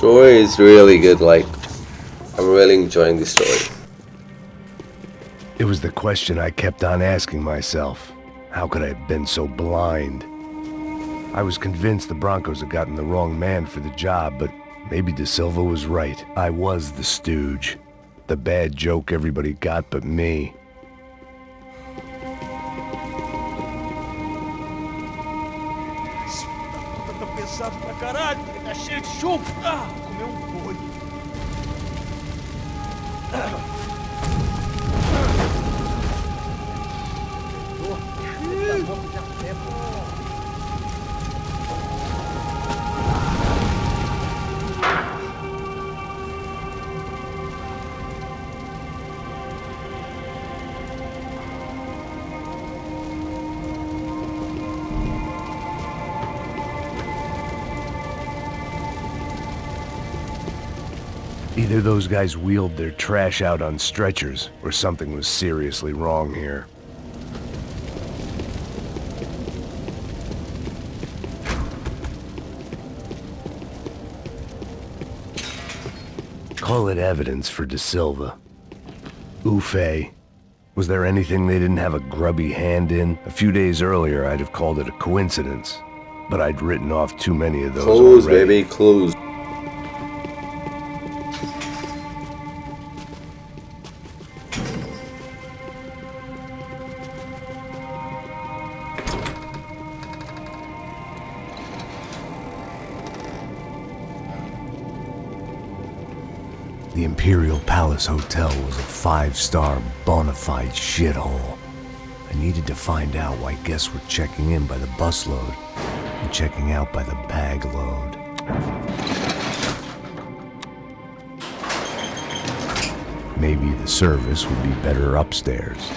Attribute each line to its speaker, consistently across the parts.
Speaker 1: Story is really good, like, I'm really enjoying the story.
Speaker 2: It was the question I kept on asking myself. How could I have been so blind? I was convinced the Broncos had gotten the wrong man for the job, but maybe De Silva was right. I was the stooge. The bad joke everybody got but me.
Speaker 3: Tá pesado pra caralho, tá cheio de chumbo. Comeu boi. Tá bom, já
Speaker 2: Either those guys wheeled their trash out on stretchers, or something was seriously wrong here. Call it evidence for De Silva. Ufe. Was there anything they didn't have a grubby hand in? A few days earlier, I'd have called it a coincidence, but I'd written off too many of those
Speaker 1: Clues,
Speaker 2: already.
Speaker 1: baby, clues.
Speaker 2: The Imperial Palace Hotel was a 5-star bona fide shithole. I needed to find out why guests were checking in by the busload and checking out by the bag load. Maybe the service would be better upstairs.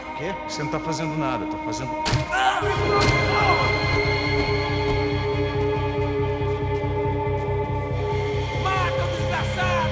Speaker 3: O quê? Você não tá fazendo nada, tá fazendo... Mata o desgraçado!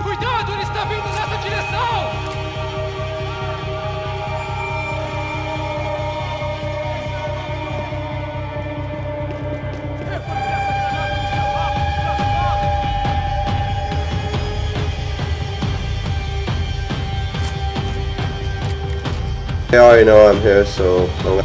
Speaker 3: Cuidado, ele está vindo nessa direção!
Speaker 1: They already know I'm here, so I'll...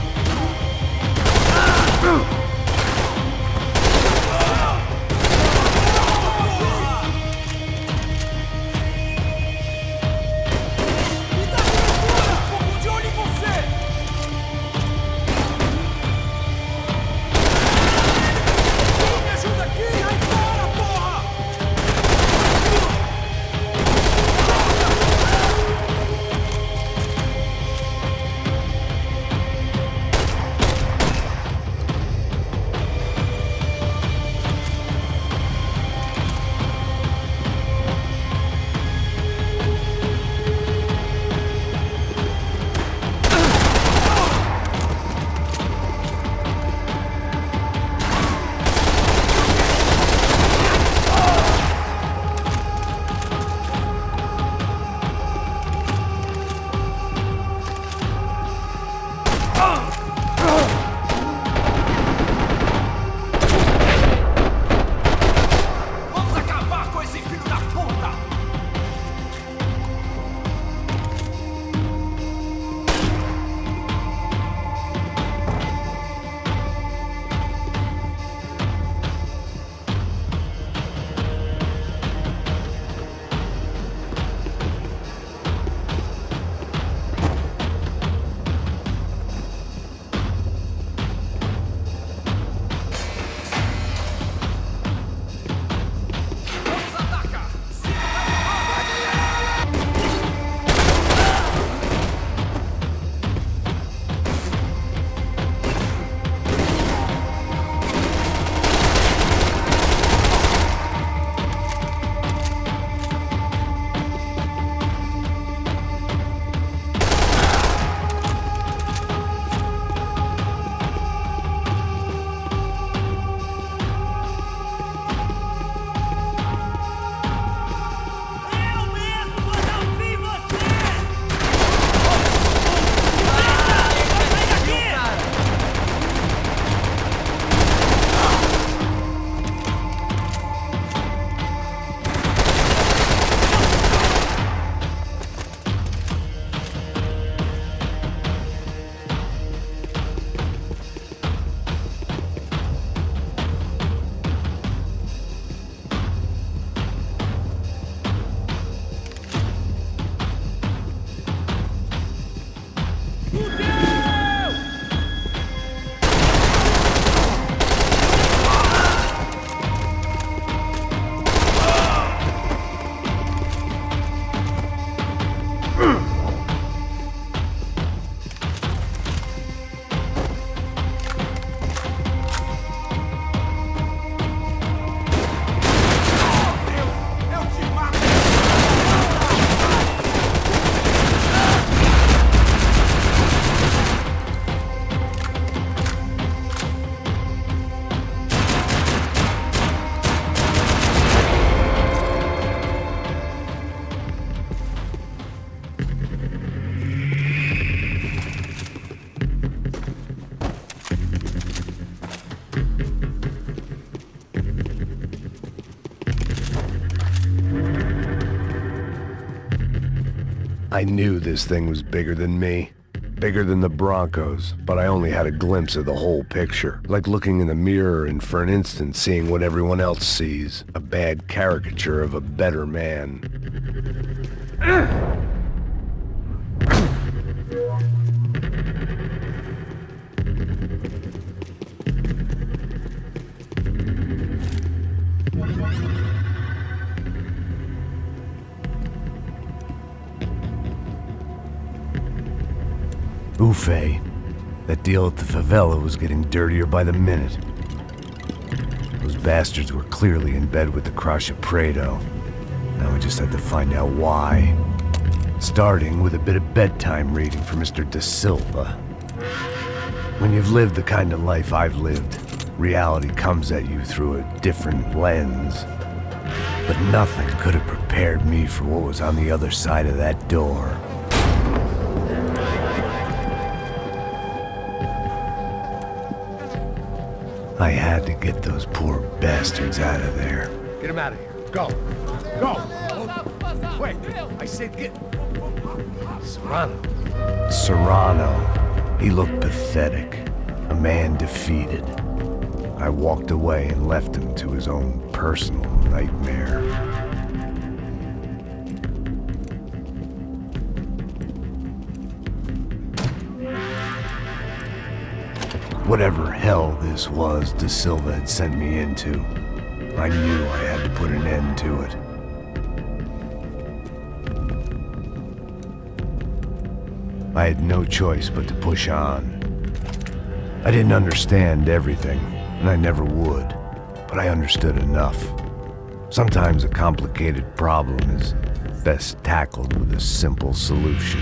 Speaker 2: I knew this thing was bigger than me. Bigger than the Broncos, but I only had a glimpse of the whole picture. Like looking in the mirror and for an instant seeing what everyone else sees. A bad caricature of a better man. Ufe, that deal at the favela was getting dirtier by the minute. Those bastards were clearly in bed with the Crusher Prado. Now we just had to find out why. Starting with a bit of bedtime reading for Mr. Da Silva. When you've lived the kind of life I've lived, reality comes at you through a different lens. But nothing could have prepared me for what was on the other side of that door. I had to get those poor bastards out of there.
Speaker 3: Get him out of here. Go. Go. Wait, I said get...
Speaker 2: Serrano. He looked pathetic. A man defeated. I walked away and left him to his own personal nightmare. Whatever hell this was Da Silva had sent me into, I knew I had to put an end to it. I had no choice but to push on. I didn't understand everything, and I never would, but I understood enough. Sometimes a complicated problem is best tackled with a simple solution.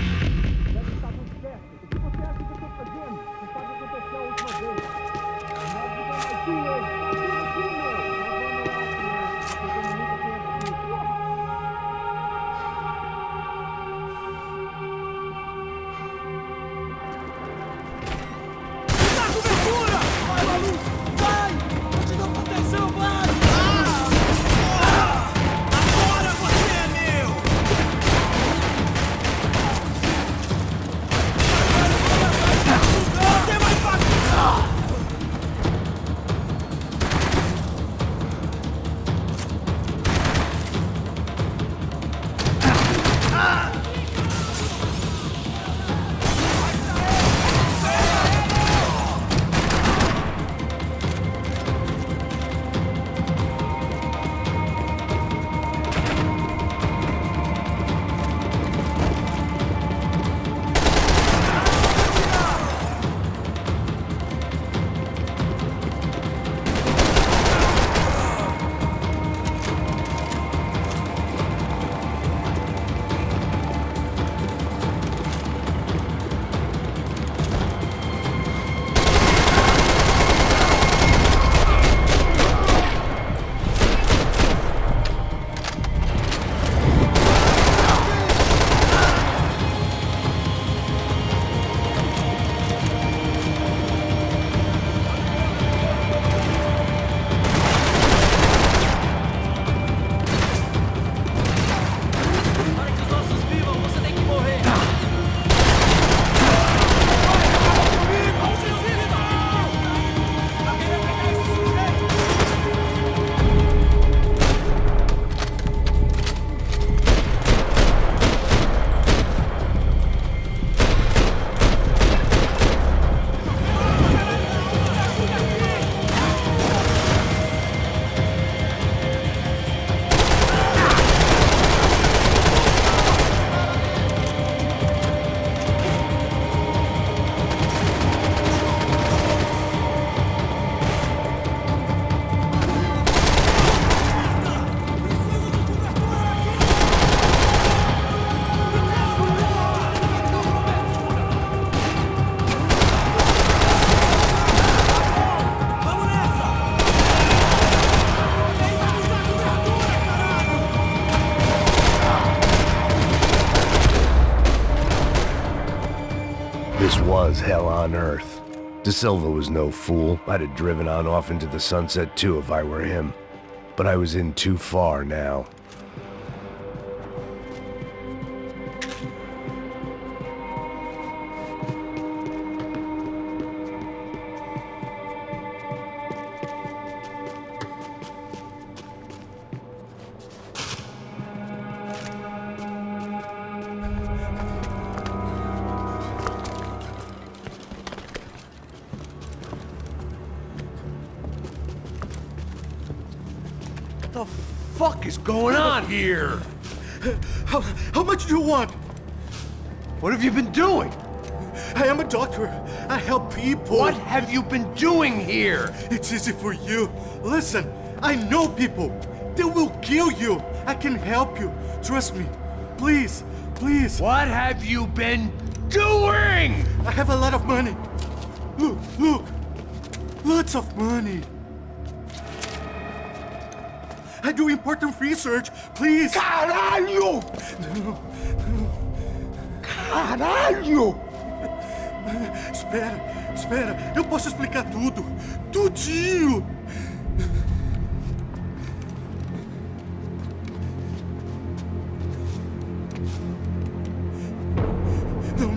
Speaker 2: This was hell on earth. Da Silva was no fool. I'd have driven on off into the sunset too if I were him. But I was in too far now. The fuck is going on here?
Speaker 3: How much do you want?
Speaker 2: What have you been doing?
Speaker 3: I am a doctor. I help people.
Speaker 2: What have you been doing here?
Speaker 3: It's easy for you. Listen, I know people. They will kill you. I can help you. Trust me. Please, please.
Speaker 2: What have you been doing?
Speaker 3: I have a lot of money. Look, look. Lots of money. I do important research. Please.
Speaker 2: Caralho! Caralho!
Speaker 3: Espera. Eu posso explicar tudo. Tudinho.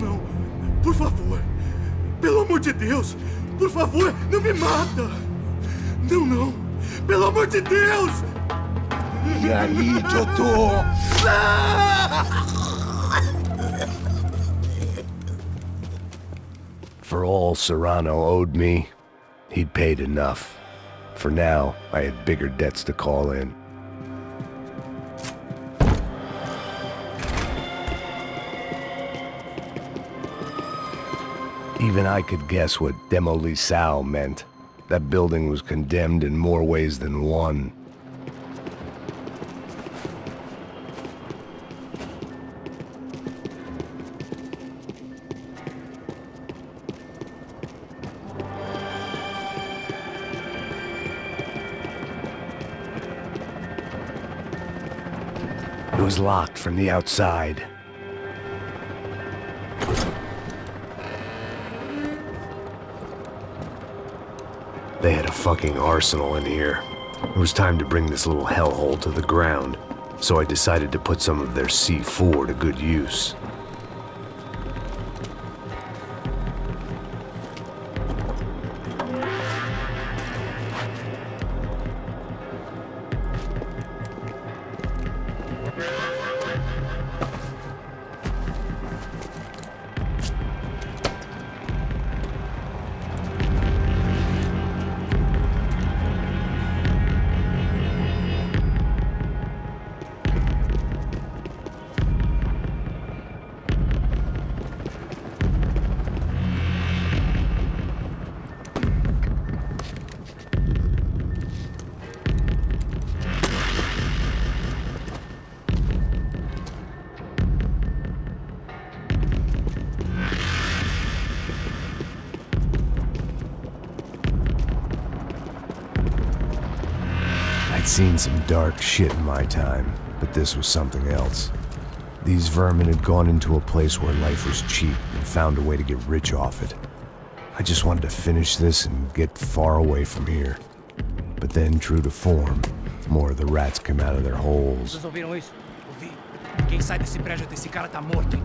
Speaker 3: Não. Por favor. Pelo amor de Deus. Por favor, não me mata. Não. Pelo amor de Deus.
Speaker 2: E aí, doutor? For all Serrano owed me, he'd paid enough. For now, I had bigger debts to call in. Even I could guess what demolissao meant. That building was condemned in more ways than one. It was locked from the outside. They had a fucking arsenal in here. It was time to bring this little hellhole to the ground, so I decided to put some of their C4 to good use. I'd seen some dark shit in my time, but this was something else. These vermin had gone into a place where life was cheap and found a way to get rich off it. I just wanted to finish this and get far away from here. But then, true to form, more of the rats came out of their holes.
Speaker 4: Vocês ouviram isso? Ouvi. Quem sai desse prédio desse cara tá morto.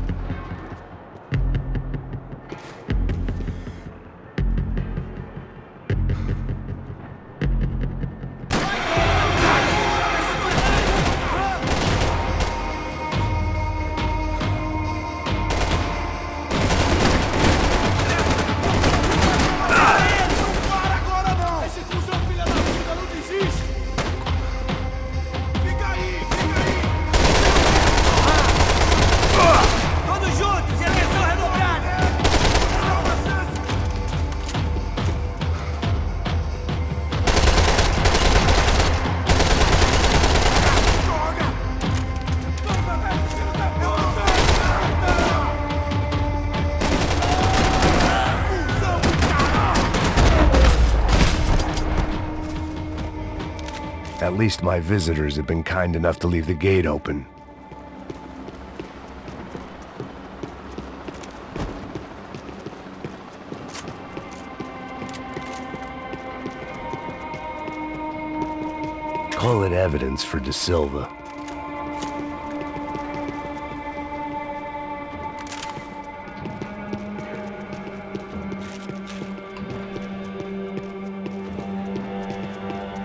Speaker 2: At least my visitors had been kind enough to leave the gate open. Call it evidence for De Silva.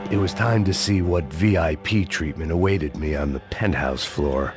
Speaker 2: It was time to see what VIP treatment awaited me on the penthouse floor.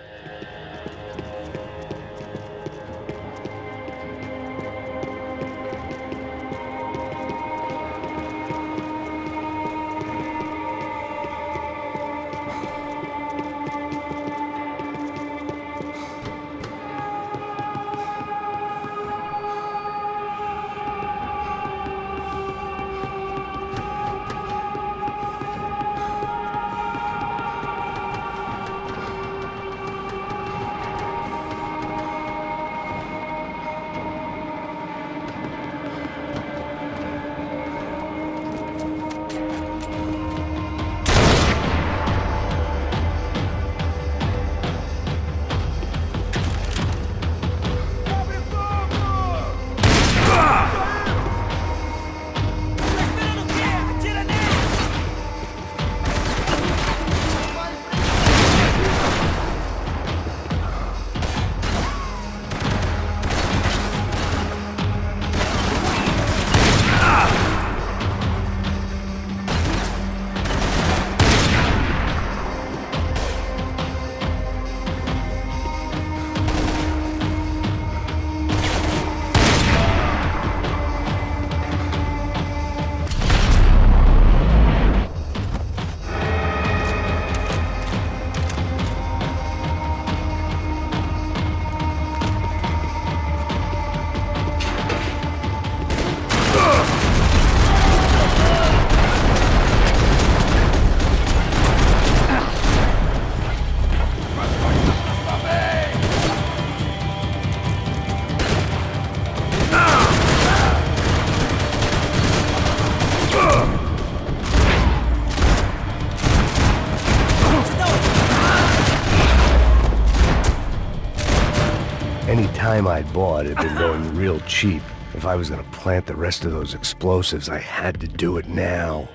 Speaker 2: time I'd bought had been going real cheap. If I was gonna plant the rest of those explosives, I had to do it now.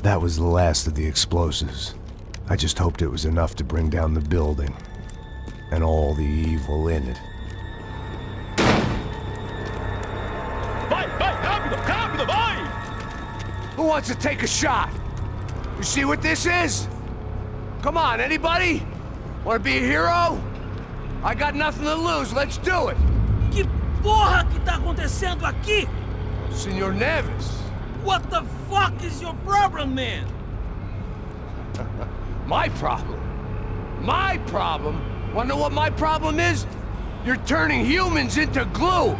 Speaker 2: That was the last of the explosives. I just hoped it was enough to bring down the building and all the evil in it.
Speaker 5: Vai, rápido, rápido, vai!
Speaker 2: Who wants to take a shot? You see what this is? Come on, anybody? Want to be a hero? I got nothing to lose, let's do it!
Speaker 6: Que porra que tá acontecendo aqui?
Speaker 2: Senor Neves.
Speaker 6: What the fuck is your problem, man?
Speaker 2: My problem? My problem? Wanna know what my problem is? You're turning humans into glue!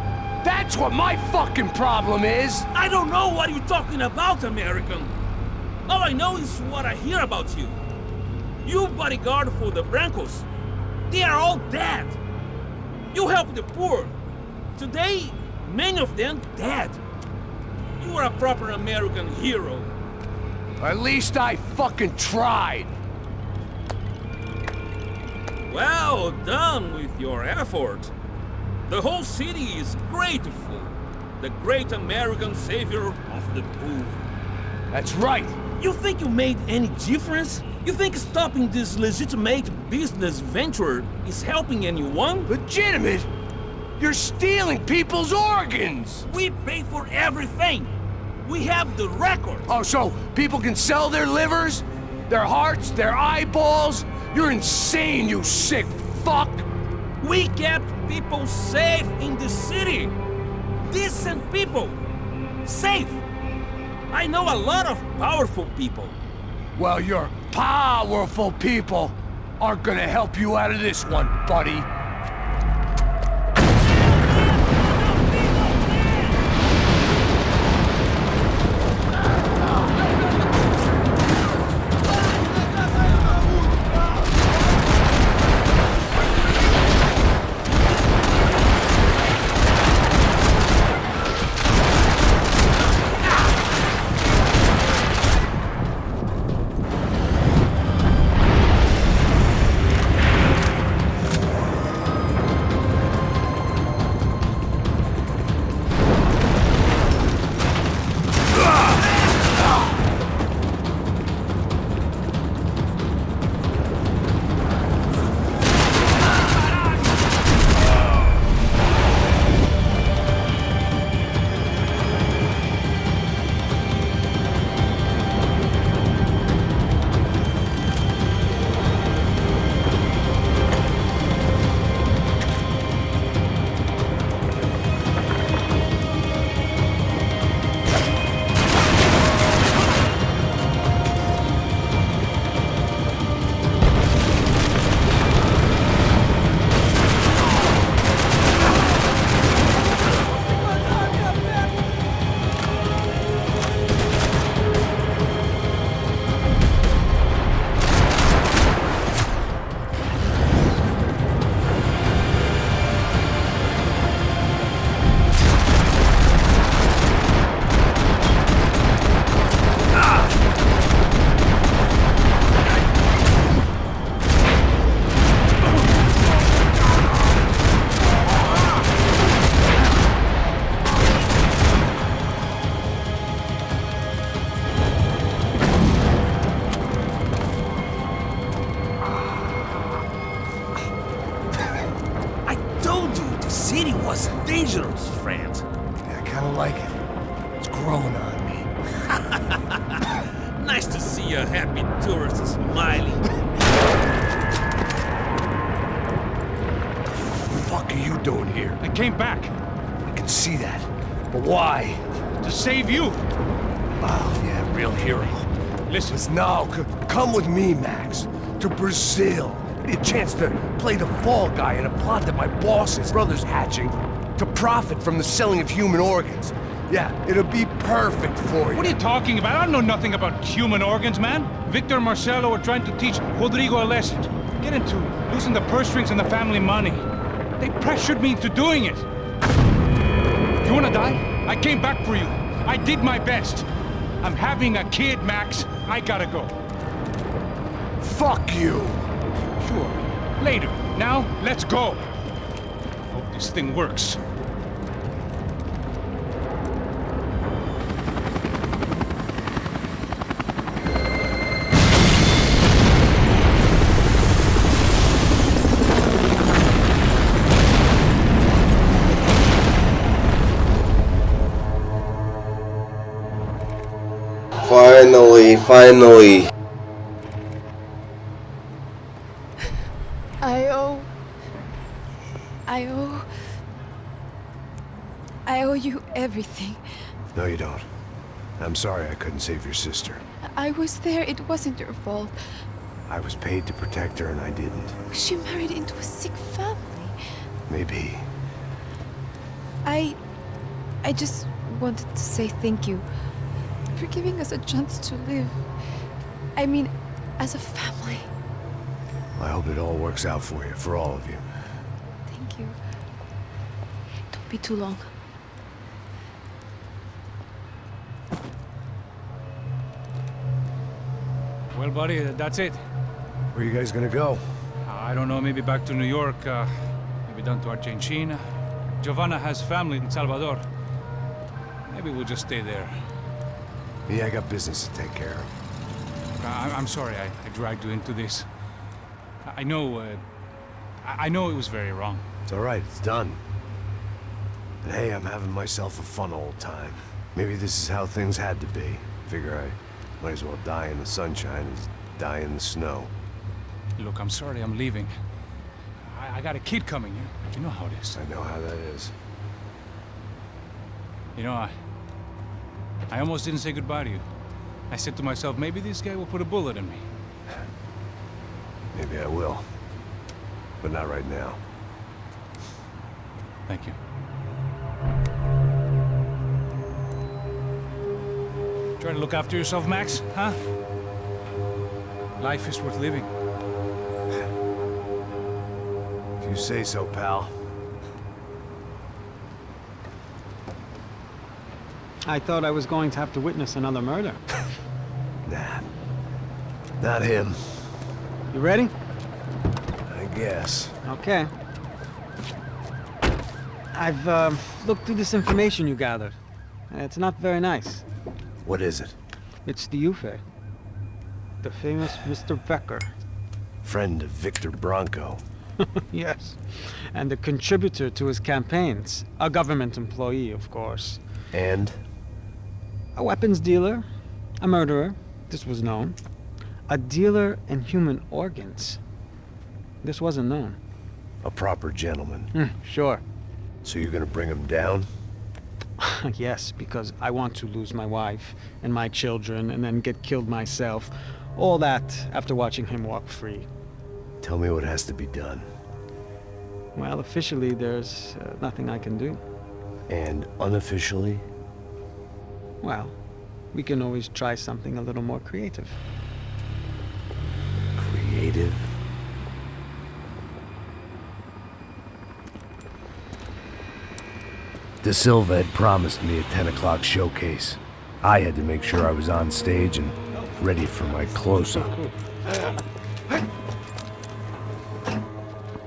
Speaker 2: That's what my fucking problem is!
Speaker 6: I don't know what you're talking about, American. All I know is what I hear about you. You bodyguard for the Brancos. They are all dead. You help the poor. Today, many of them dead. You are a proper American hero.
Speaker 2: At least I fucking tried.
Speaker 6: Well done with your effort. The whole city is grateful. The great American savior of the poor.
Speaker 2: That's right.
Speaker 6: You think you made any difference? You think stopping this legitimate business venture is helping anyone?
Speaker 2: Legitimate? You're stealing people's organs!
Speaker 6: We pay for everything. We have the record.
Speaker 2: Oh, so people can sell their livers? Their hearts? Their eyeballs? You're insane, you sick fuck!
Speaker 6: We kept people safe in the city. Decent people. Safe. I know a lot of powerful people.
Speaker 2: Well, your powerful people aren't gonna help you out of this one, buddy.
Speaker 6: city was dangerous, friend.
Speaker 2: Yeah, I kinda like it. It's growing on me.
Speaker 6: Nice to see a happy tourist smiling.
Speaker 2: What the fuck are you doing here?
Speaker 5: I came back
Speaker 2: I can see that. But why?
Speaker 5: to save you.
Speaker 2: Oh, yeah, real hero.
Speaker 5: Listen,
Speaker 2: No, come with me, Max. To Brazil. A chance to play the fall guy in a plot that my boss's brother's hatching to profit from the selling of human organs. Yeah, it'll be perfect for you.
Speaker 5: what are you talking about? I know nothing about human organs, man. Victor and Marcelo were trying to teach Rodrigo a lesson. Get into losing the purse strings and the family money. They pressured me into doing it. You wanna die? I came back for you. I did my best. I'm having a kid, Max. I gotta go.
Speaker 2: Fuck you!
Speaker 5: Sure. Later. Now, let's go. Hope this thing works.
Speaker 1: Finally.
Speaker 7: I owe you everything.
Speaker 2: No, you don't. I'm sorry I couldn't save your sister.
Speaker 7: I was there, it wasn't your fault.
Speaker 2: I was paid to protect her and I didn't.
Speaker 7: She married into a sick family.
Speaker 2: Maybe.
Speaker 7: I just wanted to say thank you for giving us a chance to live. I mean, as a family.
Speaker 2: I hope it all works out for you, for all of you.
Speaker 7: Thank you. Don't be too long.
Speaker 5: Well, buddy, that's it.
Speaker 2: Where you guys gonna go?
Speaker 5: I don't know, maybe back to New York, maybe down to Argentina. Giovanna has family in Salvador. Maybe we'll just stay there.
Speaker 2: Yeah, I got business to take care of.
Speaker 5: I'm sorry I dragged you into this. I know it was very wrong.
Speaker 2: It's all right, it's done. But hey, I'm having myself a fun old time. Maybe this is how things had to be. Figure I might as well die in the sunshine as die in the snow.
Speaker 5: Look, I'm sorry I'm leaving. I got a kid coming. You know how it is.
Speaker 2: I know how that is.
Speaker 5: You know, I almost didn't say goodbye to you. I said to myself, maybe this guy will put a bullet in me.
Speaker 2: Maybe I will. But not right now.
Speaker 5: Thank you. Try to look after yourself, Max, huh? Life is worth living.
Speaker 2: If you say so, pal.
Speaker 8: I thought I was going to have to witness another murder.
Speaker 2: Nah. Not him.
Speaker 8: You ready?
Speaker 2: I guess.
Speaker 8: Okay. I've looked through this information you gathered. It's not very nice.
Speaker 2: What is it?
Speaker 8: It's the Ufe. The famous Mr. Becker.
Speaker 2: Friend of Victor Bronco.
Speaker 8: Yes. And a contributor to his campaigns. A government employee, of course.
Speaker 2: And?
Speaker 8: A weapons dealer. A murderer. This was known. A dealer in human organs. This wasn't known.
Speaker 2: A proper gentleman.
Speaker 8: Sure.
Speaker 2: So you're gonna bring him down?
Speaker 8: Yes, because I want to lose my wife and my children and then get killed myself. All that after watching him walk free.
Speaker 2: Tell me what has to be done.
Speaker 8: Well, officially, there's nothing I can do.
Speaker 2: And unofficially?
Speaker 8: Well, we can always try something a little more creative.
Speaker 2: Creative? De Silva had promised me a 10 o'clock showcase. I had to make sure I was on stage and ready for my close-up.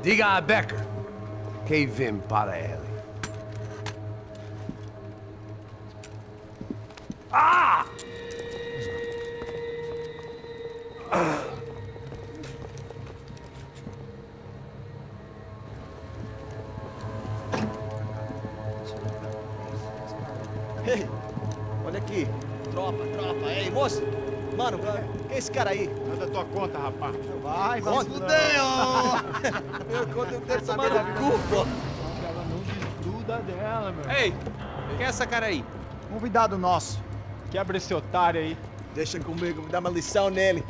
Speaker 2: Diga a Becker. Que vim para ele. Ah!
Speaker 9: Ei, olha aqui. Tropa. Ei, moço. Mano, quem é esse cara aí?
Speaker 3: É da tua conta, rapaz.
Speaker 9: Vai fudeu! Meu conta eu quero saber da culpa.
Speaker 3: Ela não desgruda dela, meu.
Speaker 10: Ei, quem é essa cara aí?
Speaker 3: Convidado nosso. Quebra esse otário aí.
Speaker 9: Deixa comigo, me dá uma lição nele.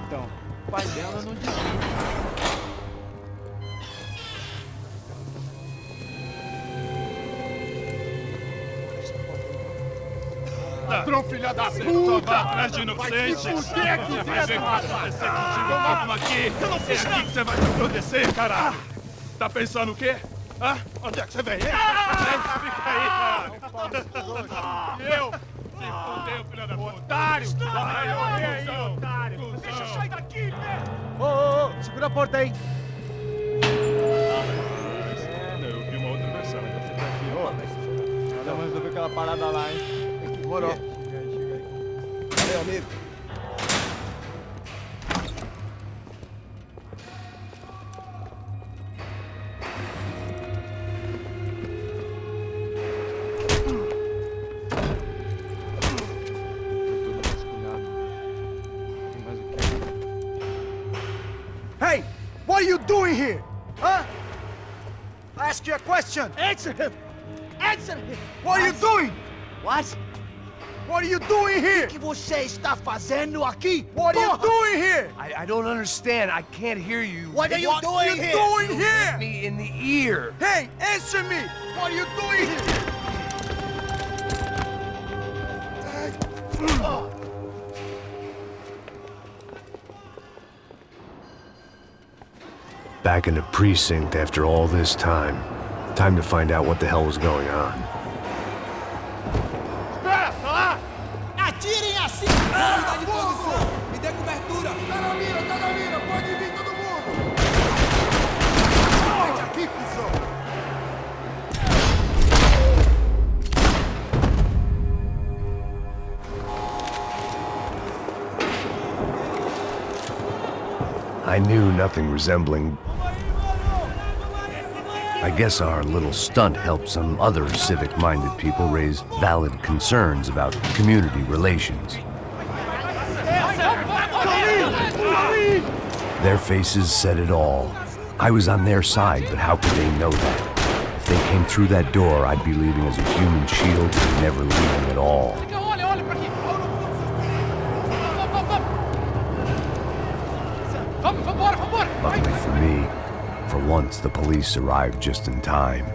Speaker 3: Então, o pai dela não desgruda. Ladrão, filha da puta! Vai atrás de inocentes! Vai se fuder aqui dentro! Vai ver o que vai acontecer contigo mesmo aqui! Eu não fiz nada! É aqui que você vai se acontecer, caralho! Tá pensando o quê? Hã? Onde é que você vem? Fica aí, caralho! E eu? Se fudeu, filha da puta! Otário! Vai, aí, otário! Deixa eu sair daqui, né?
Speaker 9: Ô, segura a porta aí.
Speaker 3: Eu vi uma outra versão, então fica aqui. Ô, vamos resolver aquela parada lá, hein?
Speaker 9: Morou.
Speaker 3: Chega aí.
Speaker 9: Valeu, amigo.
Speaker 3: Hey! What are you doing here? Huh? I ask you a question.
Speaker 9: Answer him! Answer him!
Speaker 3: What are you doing?
Speaker 9: What?
Speaker 3: What are you doing here?
Speaker 9: O que você está fazendo aqui?
Speaker 3: What are you doing here?
Speaker 2: I don't understand. I can't hear you.
Speaker 9: What are you doing here?
Speaker 3: Doing here?
Speaker 2: Me in the ear.
Speaker 3: Hey, answer me! What are you doing here?
Speaker 2: Back in the precinct after all this time. Time to find out what the hell was going on.
Speaker 3: Espera, tá lá!
Speaker 9: Atirem assim! Unidade de posição! Me dê cobertura!
Speaker 3: Tá na mira! Pode vir todo mundo! Sai aqui, cuzão!
Speaker 2: I knew nothing resembling. I guess our little stunt helped some other civic-minded people raise valid concerns about community relations. Their faces said it all. I was on their side, but how could they know that? If they came through that door, I'd be leaving as a human shield and never leaving at all. Luckily for me, for once the police arrived just in time.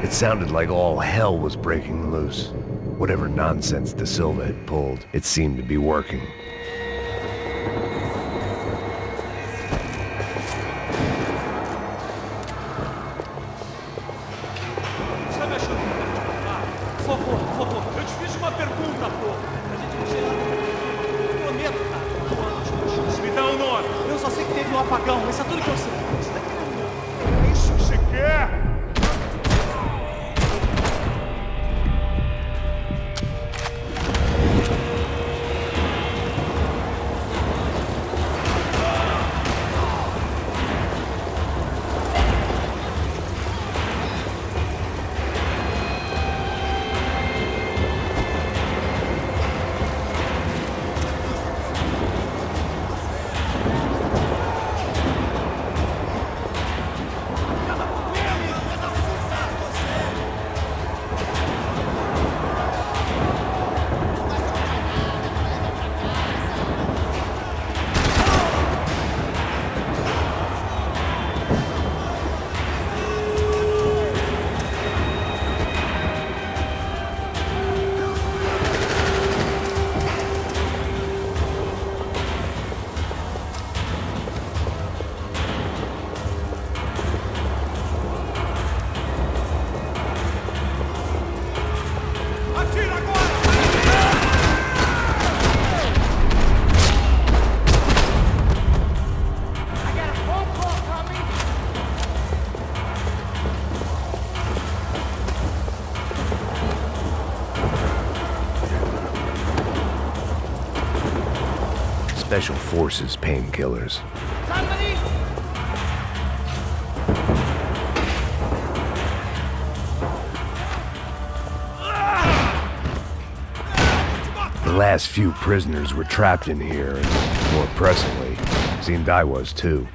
Speaker 2: It sounded like all hell was breaking loose. Whatever nonsense De Silva had pulled, it seemed to be working.
Speaker 6: Por favor, eu te fiz uma pergunta, pô. A gente não chega. Eu prometo, cara. Me dá um nome. Eu só sei que teve um apagão, isso é tudo que eu sei. Isso daqui não é isso que você quer?
Speaker 2: Special Forces painkillers. last few prisoners were trapped in here, and more pressingly, seemed I was too.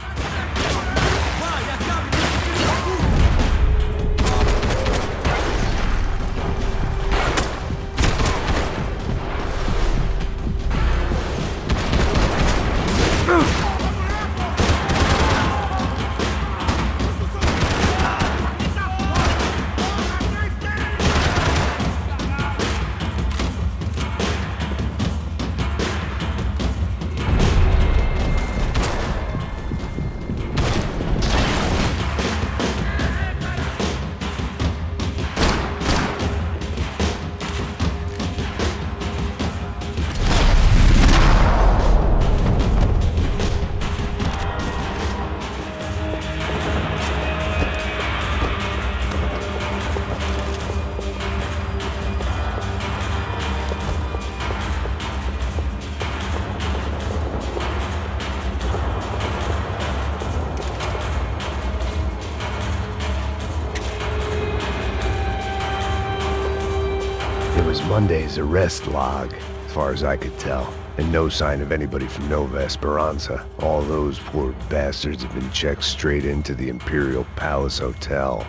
Speaker 2: Monday's arrest log, as far as I could tell, and no sign of anybody from Nova Esperanza. All those poor bastards have been checked straight into the Imperial Palace Hotel.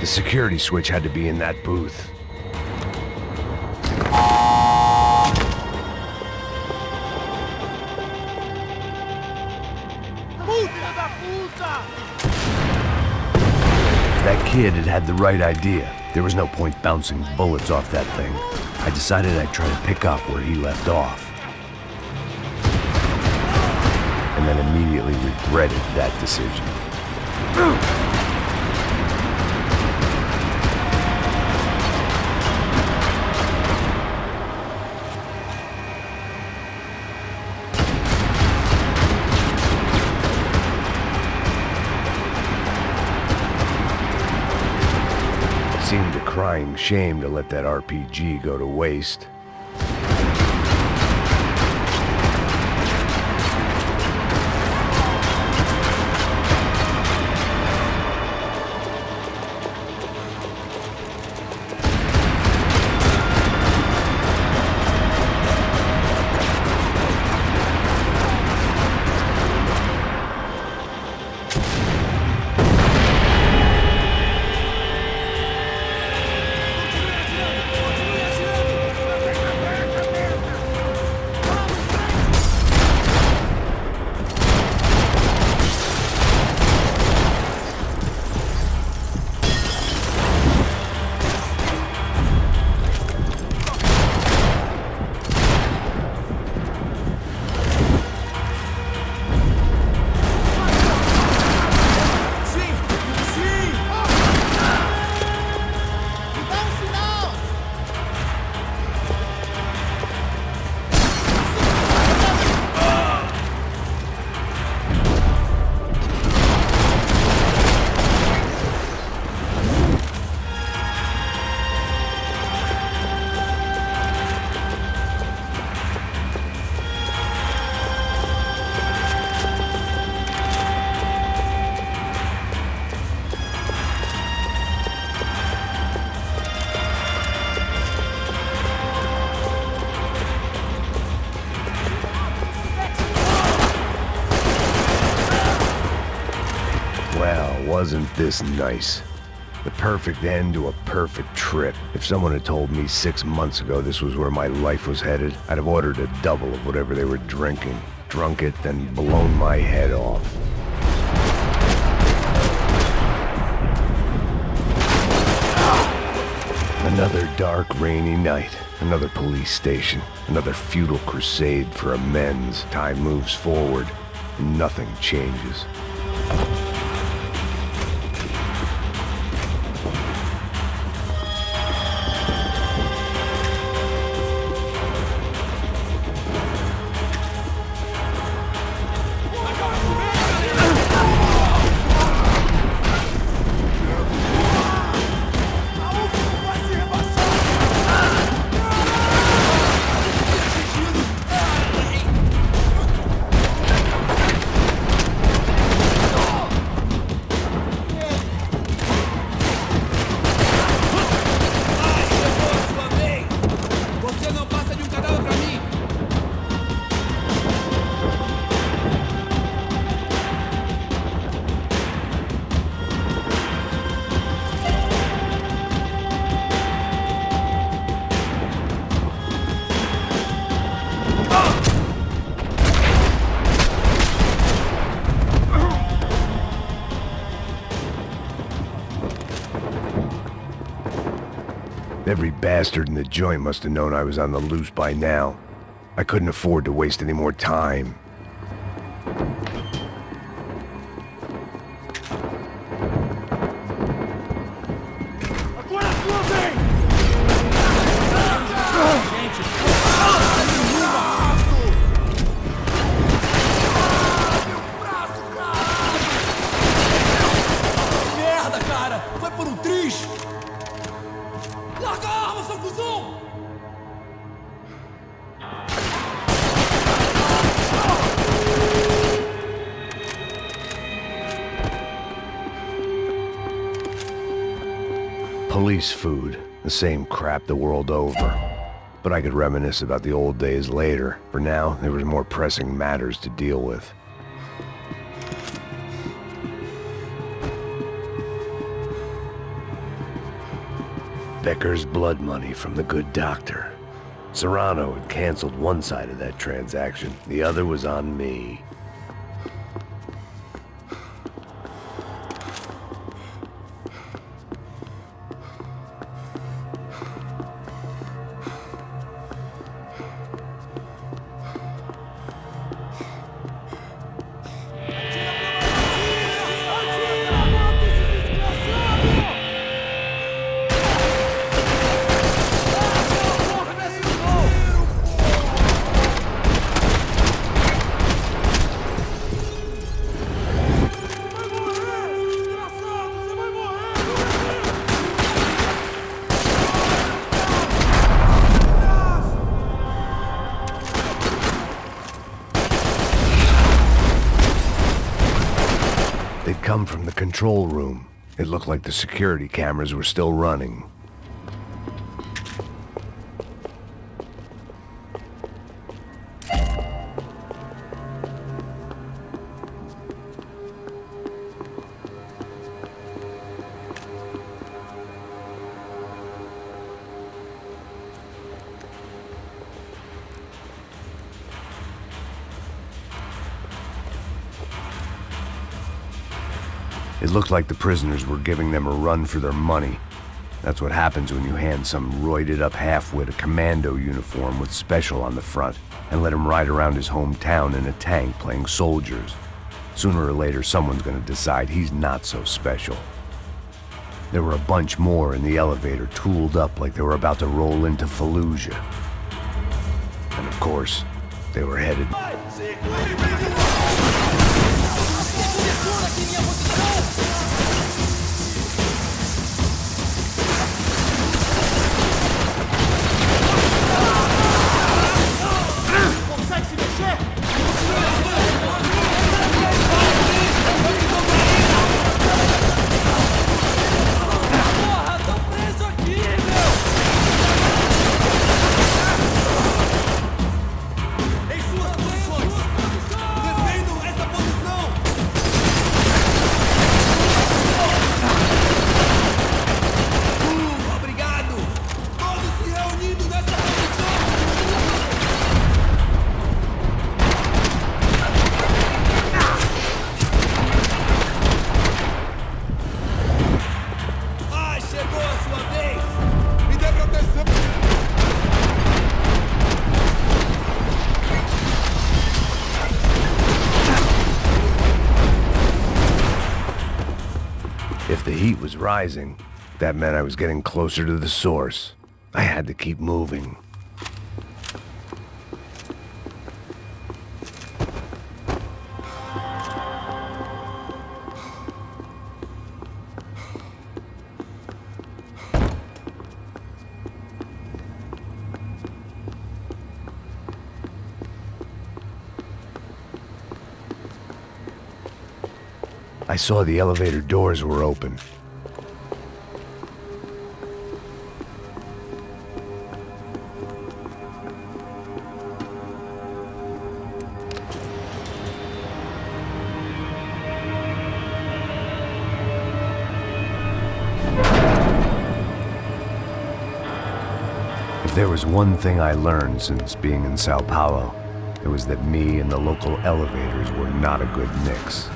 Speaker 2: The security switch had to be in that booth. That kid had the right idea. There was no point bouncing bullets off that thing. I decided I'd try to pick up where he left off. And then immediately regretted that decision. Seemed a crying shame to let that RPG go to waste. Wasn't this nice? The perfect end to a perfect trip. If someone had told me 6 months ago this was where my life was headed, I'd have ordered a double of whatever they were drinking, drunk it, then blown my head off. Another dark, rainy night. Another police station. Another futile crusade for amends. Time moves forward, and nothing changes. Every bastard in the joint must have known I was on the loose by now. I couldn't afford to waste any more time.
Speaker 9: Merda, cara! Foi por um triz! Larga a arma, seu cuzão!
Speaker 2: Police food, the same crap the world over. But I could reminisce about the old days later. For now, there was more pressing matters to deal with. Becker's blood money from the good doctor. Serrano had canceled one side of that transaction. The other was on me. They'd come from the control room. It looked like the security cameras were still running. It looked like the prisoners were giving them a run for their money. That's what happens when you hand some roided-up halfwit a commando uniform with special on the front and let him ride around his hometown in a tank playing soldiers. Sooner or later, someone's gonna decide he's not so special. There were a bunch more in the elevator, tooled up like they were about to roll into Fallujah. And of course, they were headed... If the heat was rising, that meant I was getting closer to the source. I had to keep moving. I saw the elevator doors were open. If there was one thing I learned since being in Sao Paulo, it was that me and the local elevators were not a good mix.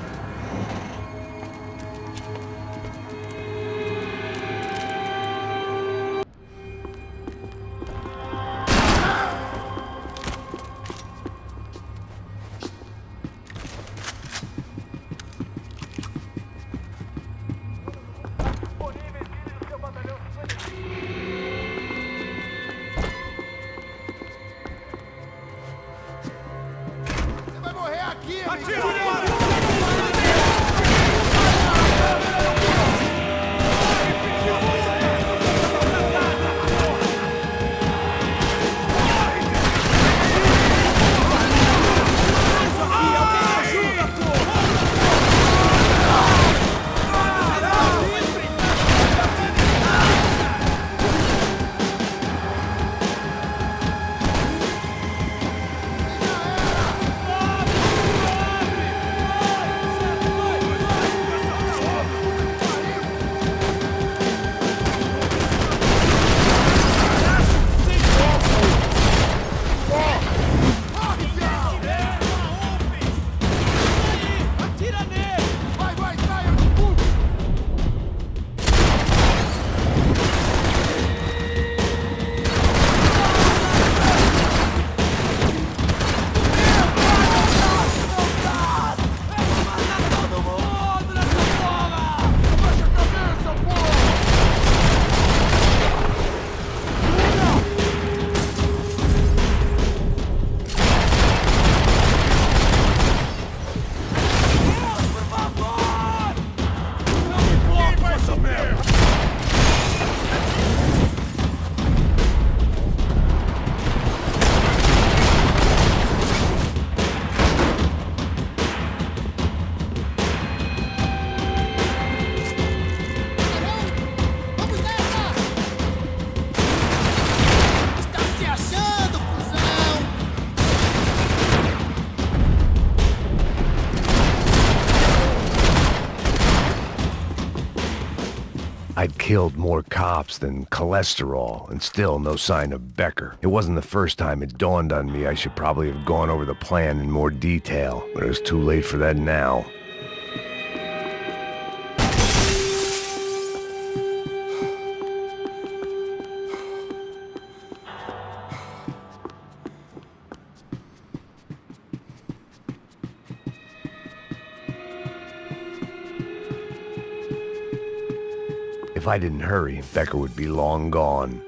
Speaker 2: I'd killed more cops than cholesterol, and still no sign of Becker. It wasn't the first time it dawned on me I should probably have gone over the plan in more detail, but it was too late for that now. If I didn't hurry, Becker would be long gone.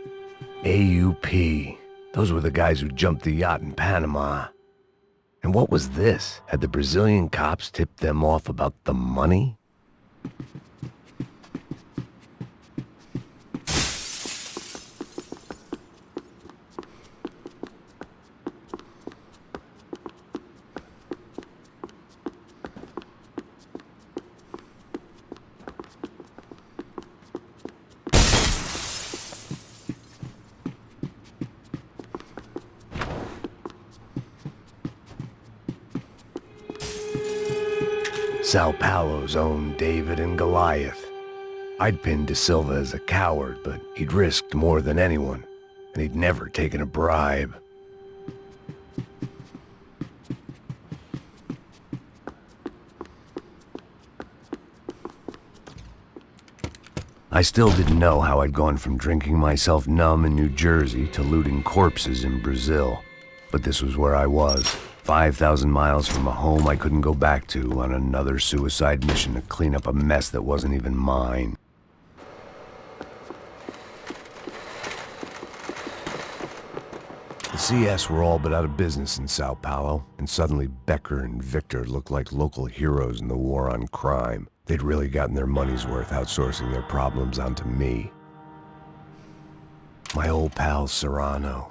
Speaker 2: AUP. Those were the guys who jumped the yacht in Panama. And what was this? Had the Brazilian cops tipped them off about the money? Sao Paulo's own David and Goliath. I'd pinned De Silva as a coward, but he'd risked more than anyone, and he'd never taken a bribe. I still didn't know how I'd gone from drinking myself numb in New Jersey to looting corpses in Brazil, but this was where I was. 5,000 miles from a home I couldn't go back to on another suicide mission to clean up a mess that wasn't even mine. The CS were all but out of business in Sao Paulo, and suddenly Becker and Victor looked like local heroes in the war on crime. They'd really gotten their money's worth outsourcing their problems onto me. My old pal Serrano.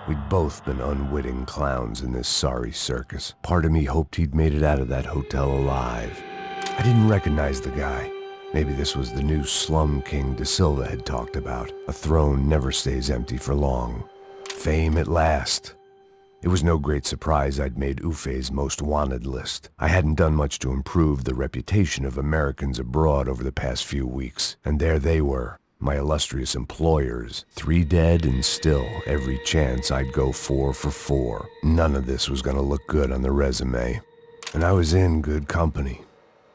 Speaker 2: We'd both been unwitting clowns in this sorry circus. Part of me hoped he'd made it out of that hotel alive. I didn't recognize the guy. Maybe this was the new slum king De Silva had talked about. A throne never stays empty for long. Fame at last. It was no great surprise I'd made Ufe's most wanted list. I hadn't done much to improve the reputation of Americans abroad over the past few weeks, and there they were. My illustrious employers, 3 dead and still every chance I'd go 4 for 4. None of this was gonna look good on the resume. And I was in good company.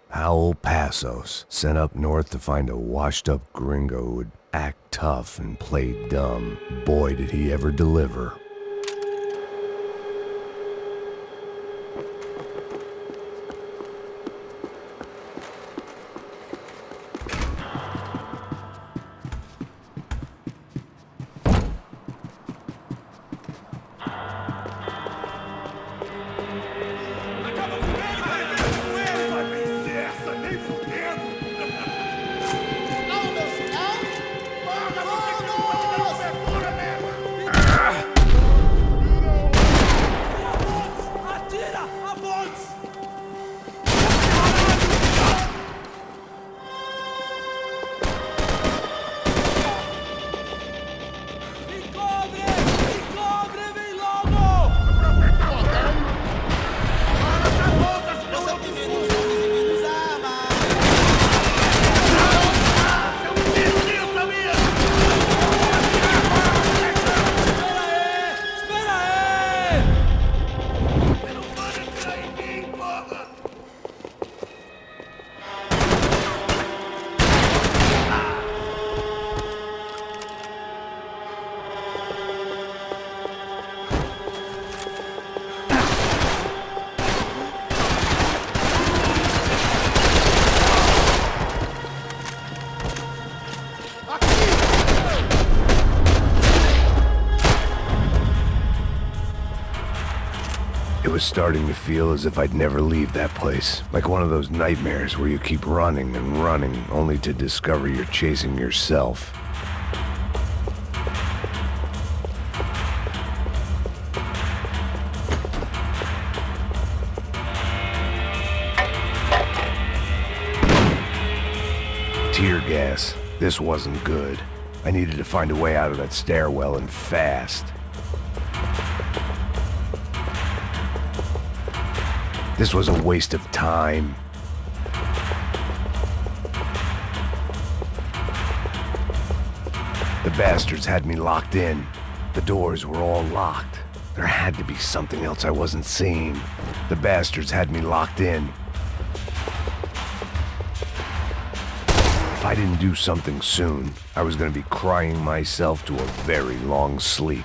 Speaker 2: Howell Passos, sent up north to find a washed-up gringo who would act tough and play dumb. Boy, did he ever deliver. It was starting to feel as if I'd never leave that place. Like one of those nightmares where you keep running and running, only to discover you're chasing yourself. Tear gas. This wasn't good. I needed to find a way out of that stairwell, and fast. This was a waste of time. The bastards had me locked in. The doors were all locked. There had to be something else I wasn't seeing. The bastards had me locked in. If I didn't do something soon, I was going to be crying myself to a very long sleep.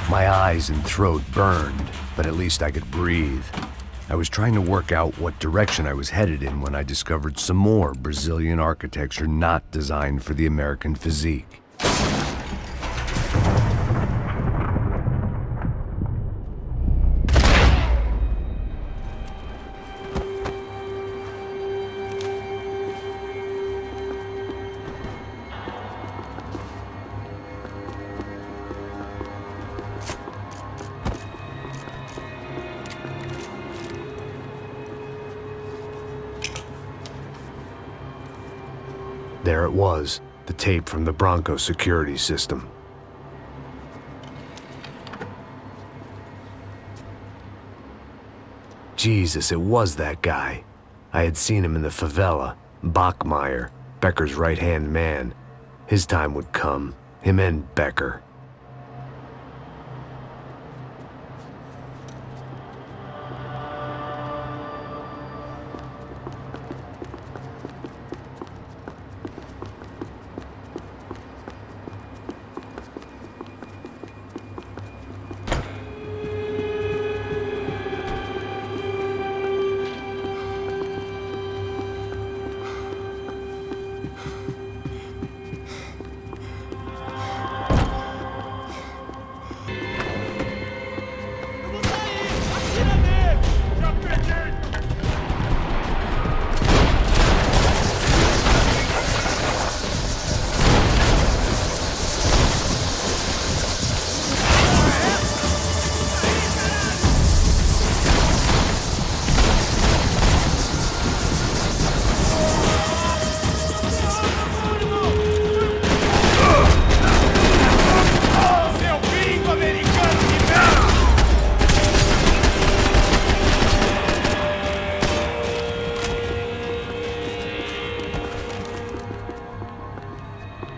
Speaker 2: My eyes and throat burned, but at least I could breathe. I was trying to work out what direction I was headed in when I discovered some more Brazilian architecture not designed for the American physique. There it was, the tape from the Bronco security system. Jesus, it was that guy. I had seen him in the favela, Bachmeyer, Becker's right-hand man. His time would come, him and Becker.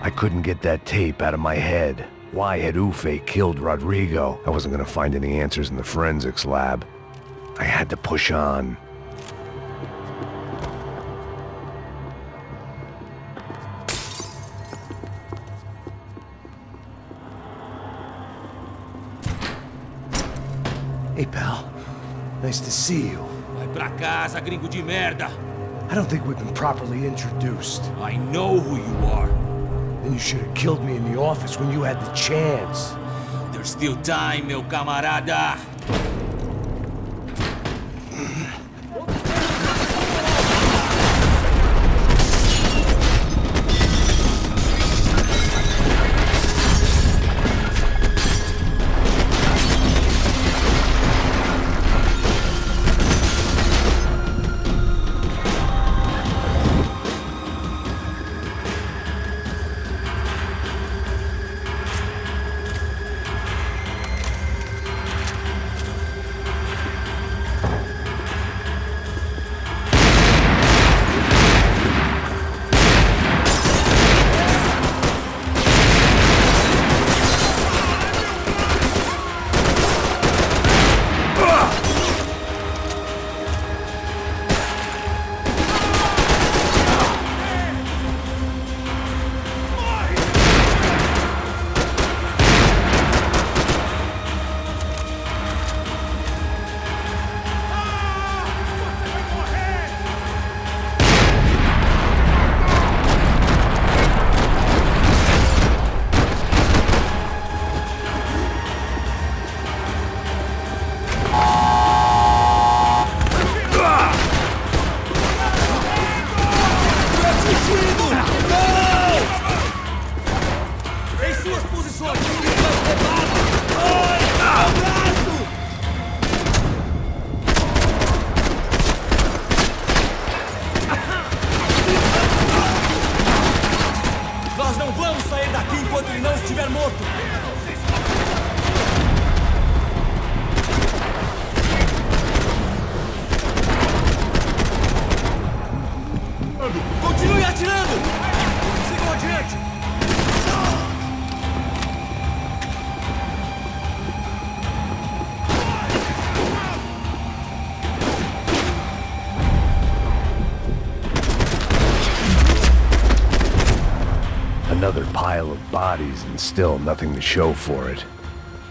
Speaker 2: I couldn't get that tape out of my head. Why had Ufe killed Rodrigo? I wasn't gonna find any answers in the forensics lab. I had to push on.
Speaker 11: Hey, pal. Nice to see you.
Speaker 6: Vai pra casa, gringo de merda.
Speaker 11: I don't think we've been properly introduced.
Speaker 6: I know who you are.
Speaker 11: Then you should have killed me in the office when you had the chance.
Speaker 6: There's still time, meu camarada.
Speaker 2: another pile of bodies and still nothing to show for it.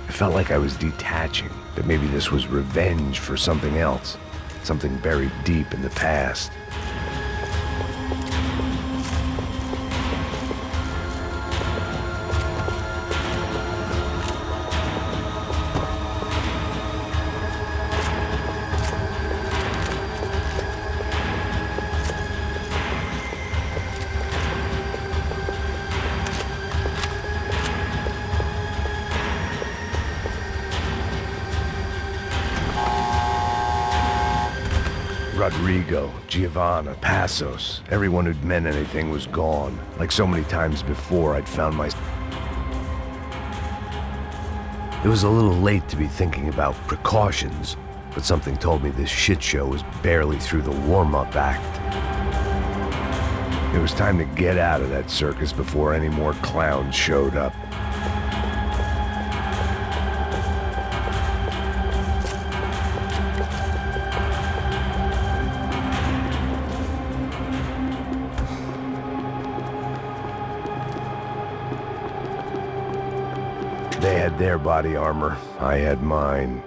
Speaker 2: I felt like I was detaching, that maybe this was revenge for something else, something buried deep in the past. Rodrigo, Giovanna, Passos, everyone who'd meant anything was gone. Like so many times before, I'd found myself. It was a little late to be thinking about precautions, but something told me this shit show was barely through the warm-up act. It was time to get out of that circus before any more clowns showed up. They had their body armor, I had mine.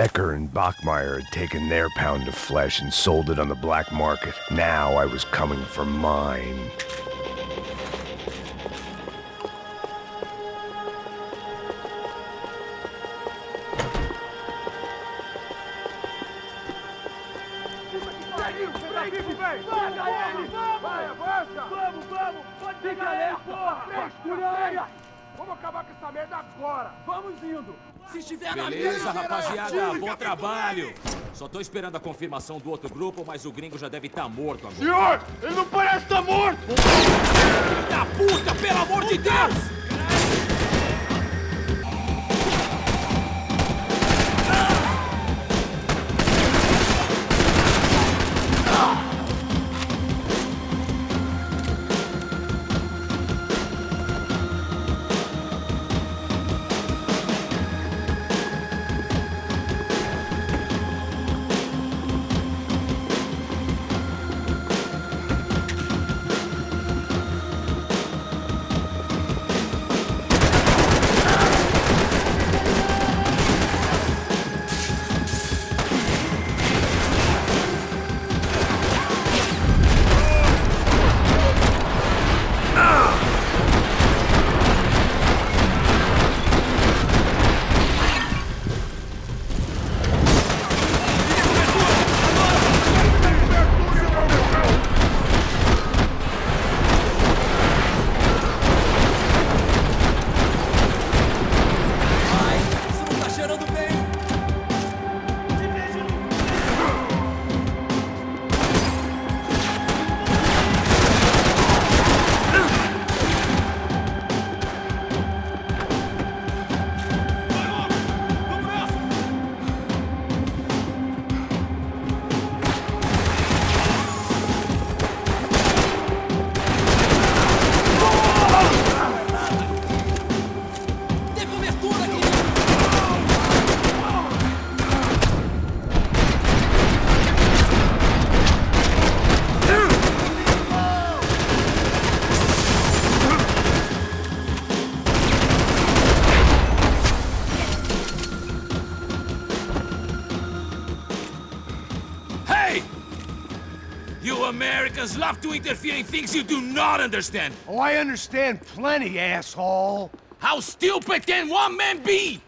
Speaker 2: Becker and Bachmeyer had taken their pound of flesh and sold it on the black market. Now I was coming for mine.
Speaker 11: Vamos acabar com essa merda agora! Vamos indo!
Speaker 6: Se estiver na
Speaker 10: Beleza, rapaziada, bom trabalho. Só tô esperando a confirmação do outro grupo, mas o gringo já deve estar morto agora.
Speaker 11: Senhor, ele não parece estar morto!
Speaker 6: Filho da puta, pelo amor de Deus!
Speaker 12: Americans love to interfere in things you do not understand.
Speaker 11: Oh, I understand plenty, asshole.
Speaker 12: How stupid can one man be?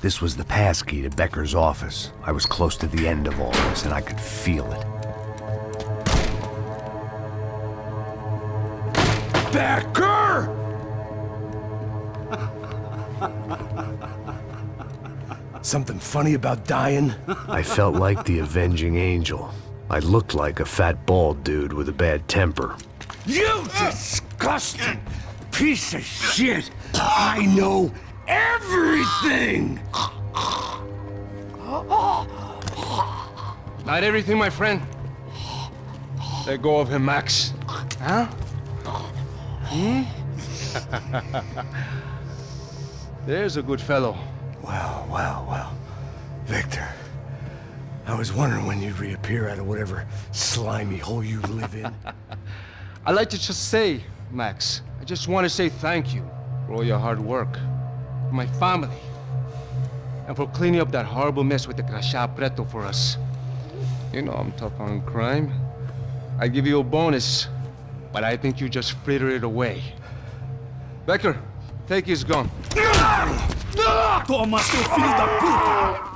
Speaker 2: This was the passkey to Becker's office. I was close to the end of all this, and I could feel it.
Speaker 11: Becker! Something funny about dying?
Speaker 2: I felt like the avenging angel. I looked like a fat bald dude with a bad temper.
Speaker 11: You disgusting piece of shit! I know everything!
Speaker 2: Not everything, my friend. Let go of him, Max. Huh? There's a good fellow.
Speaker 11: Well. Victor, I was wondering when you'd reappear out of whatever slimy hole you live in.
Speaker 2: I'd like to just say, Max, I just want to say thank you for all your hard work, for my family, and for cleaning up that horrible mess with the Crachá Preto for us. You know I'm tough on crime. I give you a bonus, but I think you just fritter it away. Becker, take his gun.
Speaker 6: Toma, seu filho da puta!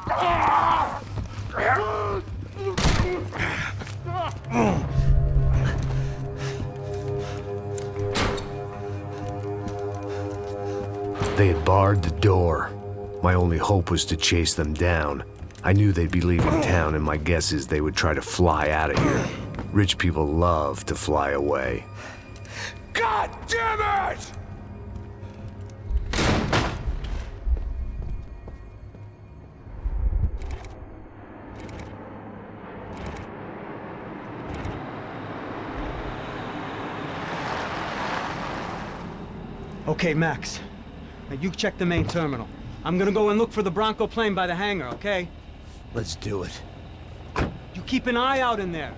Speaker 2: They had barred the door. My only hope was to chase them down. I knew they'd be leaving town, and my guess is they would try to fly out of here. Rich people love to fly away.
Speaker 11: God damn it!
Speaker 8: Okay, Max. Now you check the main terminal. I'm gonna go and look for the Bronco plane by the hangar, okay?
Speaker 11: Let's do it.
Speaker 8: You keep an eye out in there.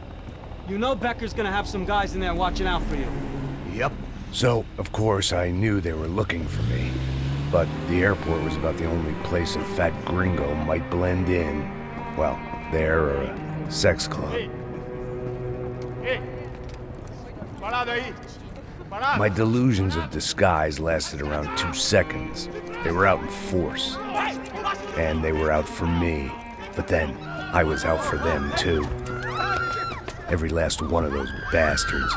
Speaker 8: You know Becker's gonna have some guys in there watching out for you.
Speaker 11: Yep.
Speaker 2: So, of course, I knew they were looking for me. But the airport was about the only place a fat gringo might blend in. Well, there or a sex club. My delusions of disguise lasted around 2 seconds. They were out in force. And they were out for me. But then, I was out for them too. Every last one of those bastards.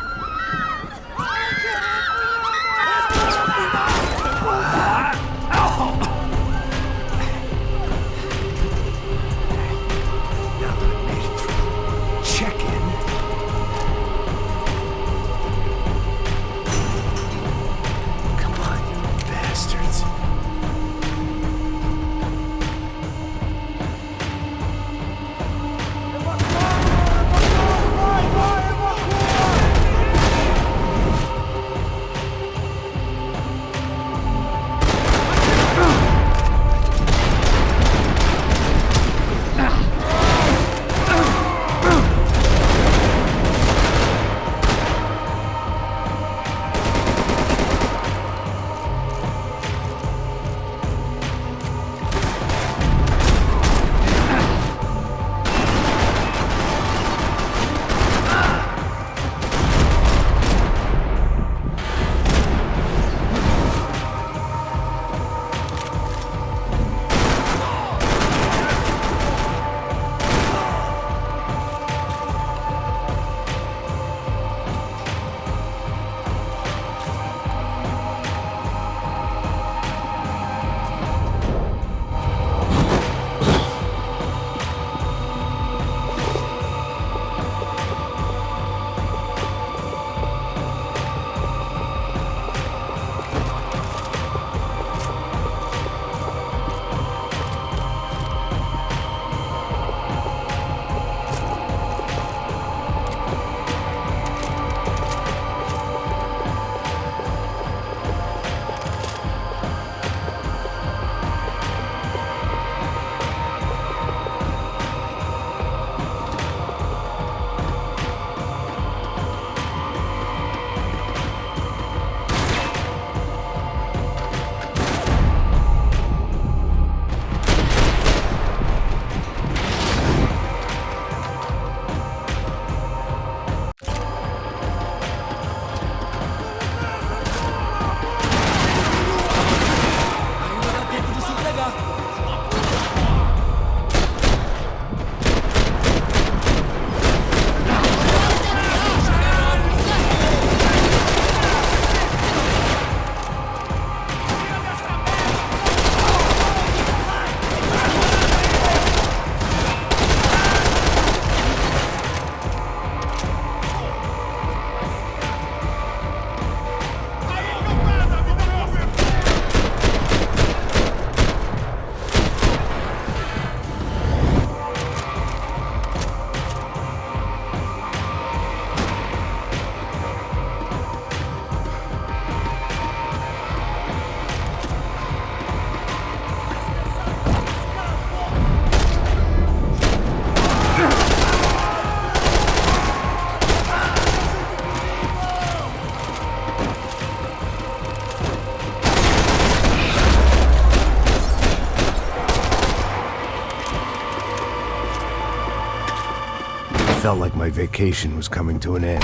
Speaker 2: felt like my vacation was coming to an end.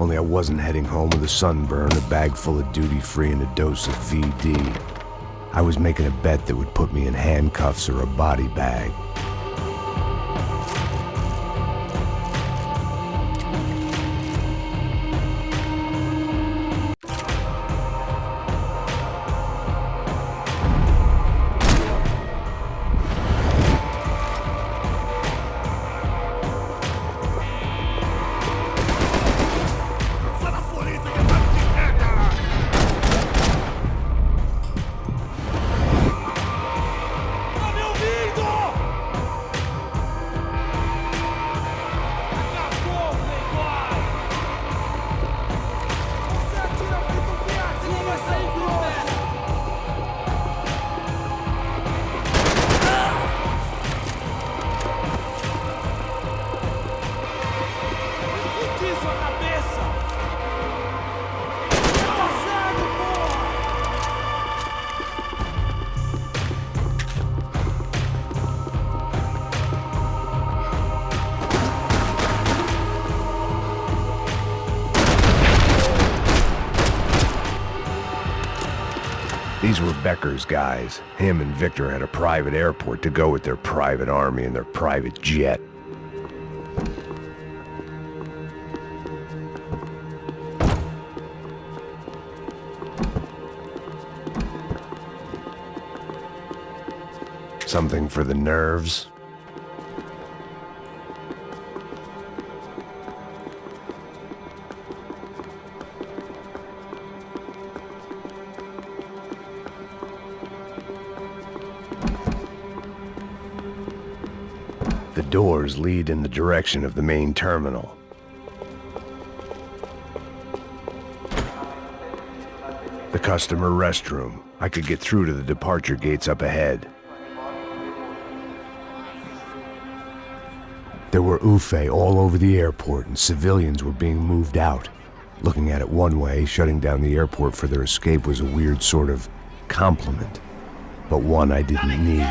Speaker 2: Only I wasn't heading home with a sunburn, a bag full of duty-free, and a dose of VD. I was making a bet that would put me in handcuffs or a body bag. These were Becker's guys. Him and Victor had a private airport to go with their private army and their private jet. Something for the nerves. The doors lead in the direction of the main terminal. The customer restroom. I could get through to the departure gates up ahead. There were UFE all over the airport, and civilians were being moved out. Looking at it one way, shutting down the airport for their escape was a weird sort of compliment, but one I didn't need.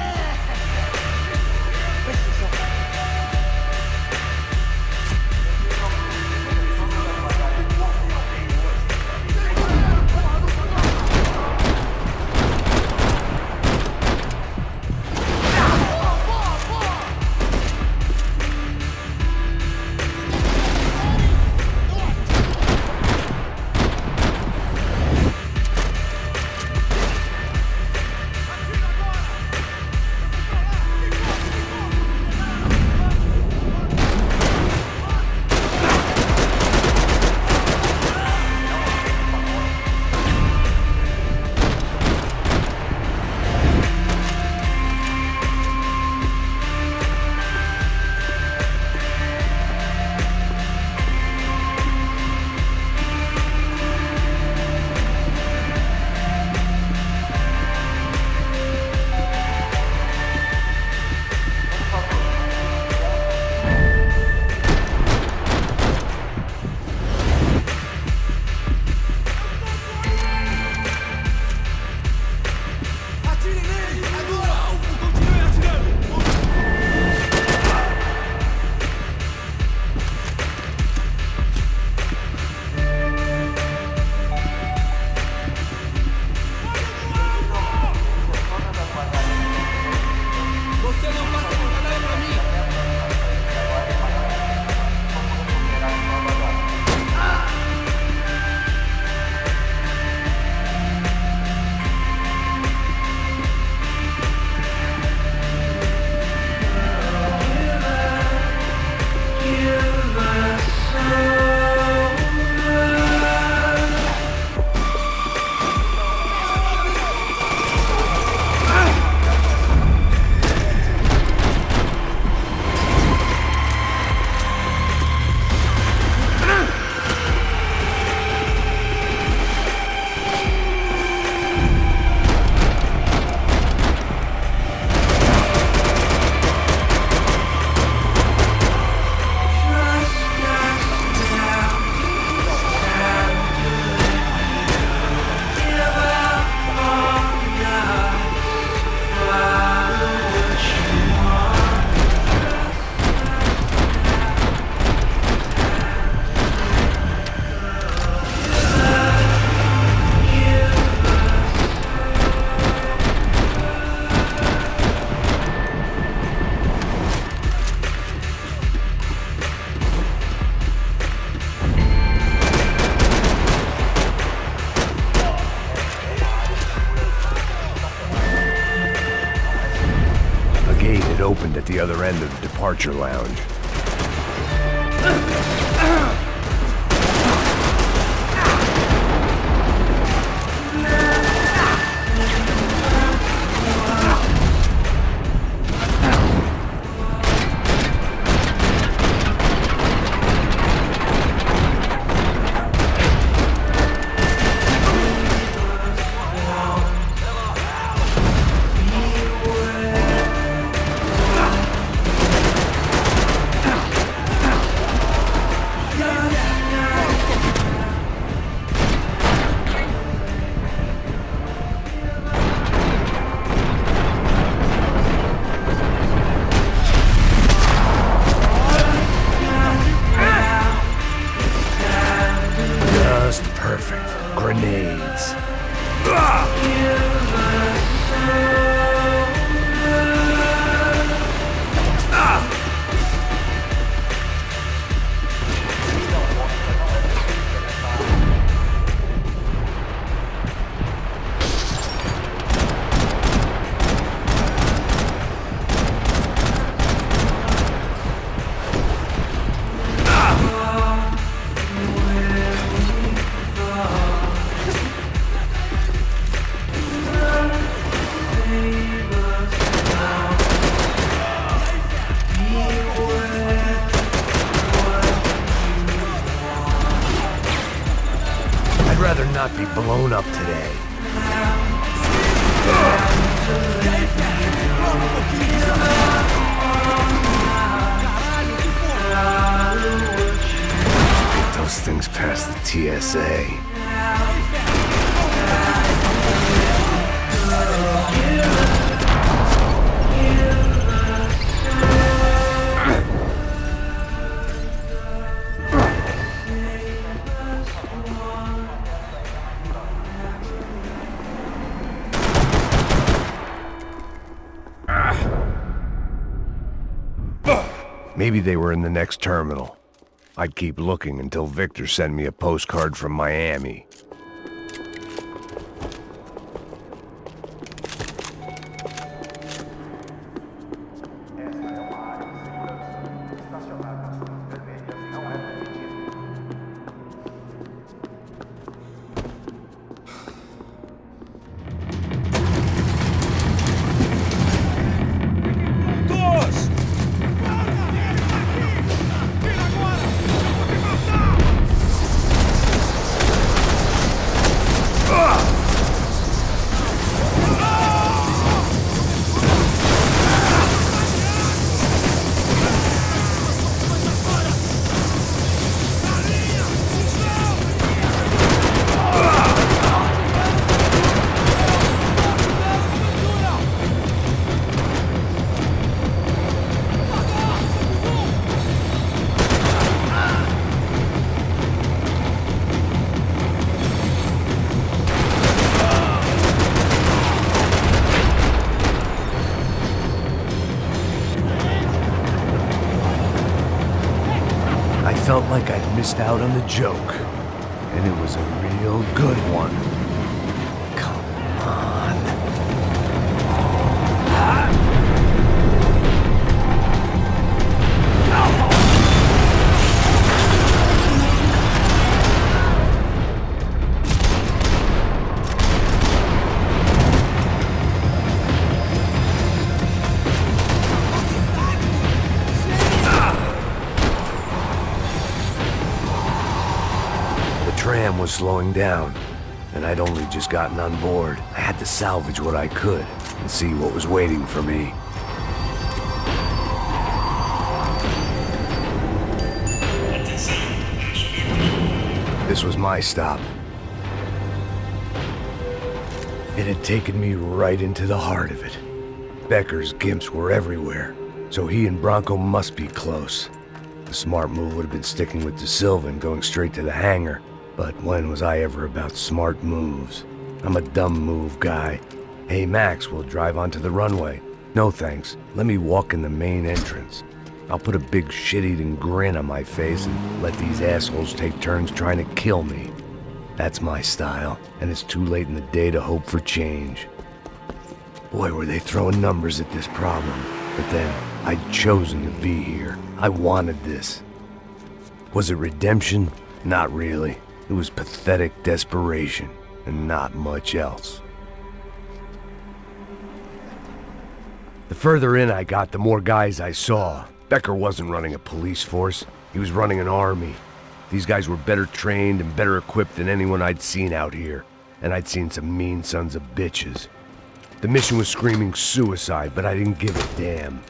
Speaker 2: gate had opened at the other end of the departure lounge. Grenades. I'd rather not be blown up today. Those things pass the TSA. Maybe they were in the next terminal. I'd keep looking until Victor sent me a postcard from Miami. I felt like I'd missed out on the joke, and it was a real good one. Come on. The tram was slowing down, and I'd only just gotten on board. I had to salvage what I could and see what was waiting for me. This was my stop. It had taken me right into the heart of it. Becker's gimps were everywhere, so he and Bronco must be close. The smart move would have been sticking with De Silva and going straight to the hangar. But when was I ever about smart moves? I'm a dumb move guy. Hey Max, we'll drive onto the runway. No thanks, let me walk in the main entrance. I'll put a big shit-eating grin on my face and let these assholes take turns trying to kill me. That's my style, and it's too late in the day to hope for change. Boy, were they throwing numbers at this problem. But then, I'd chosen to be here. I wanted this. Was it redemption? Not really. It was pathetic desperation, and not much else. The further in I got, the more guys I saw. Becker wasn't running a police force. He was running an army. These guys were better trained and better equipped than anyone I'd seen out here. And I'd seen some mean sons of bitches. The mission was screaming suicide, but I didn't give a damn.